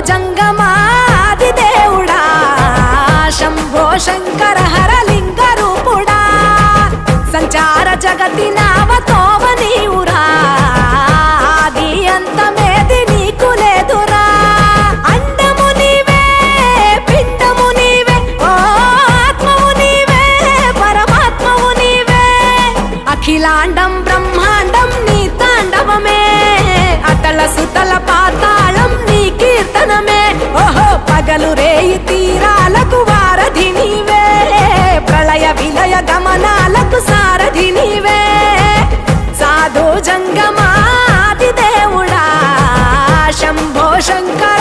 జంగమాది దేవుడా శంభో శంకర హరలింగ రూపుడా సంచార జగతి నావతోవ నీవురా ఆది అంతమేది నీకు లేదురా అండము నీవే పిండము నీవే ఓ ఆత్మవు నీవే పరమాత్మవు నీవే అఖిలాండం బ్రహ్మాండం నీ తాండవమే అతల సుతల పాతాళం నీ కీర్తనమే ఓహో పగలు రేయి తీరాలకు వారధి నీవే ప్రళయ విలయ గమనాలకు సారథి నీవే సాధు జంగమాది దేవుడా శంభో శంకర